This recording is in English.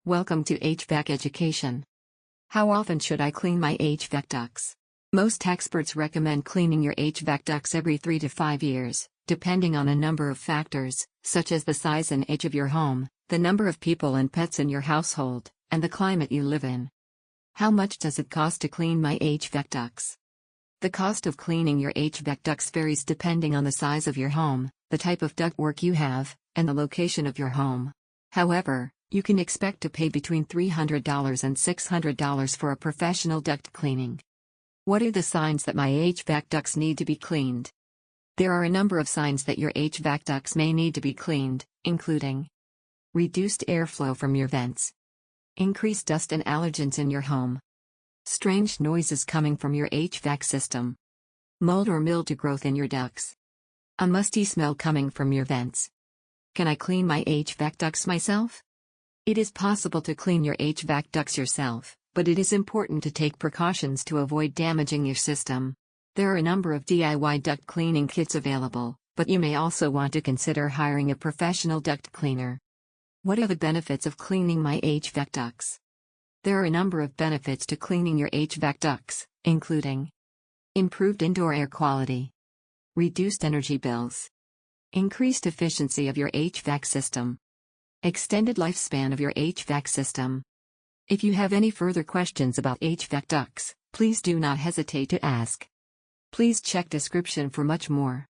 Welcome to HVAC education. How often should I clean my HVAC ducts? Most experts recommend cleaning your HVAC ducts every 3 to 5 years, depending on a number of factors, such as the size and age of your home, the number of people and pets in your household, and the climate you live in. How much does it cost to clean my HVAC ducts? The cost of cleaning your HVAC ducts varies depending on the size of your home, the type of ductwork you have, and the location of your home. However, you can expect to pay between $300 and $600 for a professional duct cleaning. What are the signs that my HVAC ducts need to be cleaned? There are a number of signs that your HVAC ducts may need to be cleaned, including reduced airflow from your vents, increased dust and allergens in your home, strange noises coming from your HVAC system, mold or mildew growth in your ducts, a musty smell coming from your vents. Can I clean my HVAC ducts myself? It is possible to clean your HVAC ducts yourself, but it is important to take precautions to avoid damaging your system. There are a number of DIY duct cleaning kits available, but you may also want to consider hiring a professional duct cleaner. What are the benefits of cleaning my HVAC ducts? There are a number of benefits to cleaning your HVAC ducts, including improved indoor air quality, reduced energy bills, increased efficiency of your HVAC system, extended lifespan of your HVAC system. If you have any further questions about HVAC ducts, please do not hesitate to ask. Please check description for much more.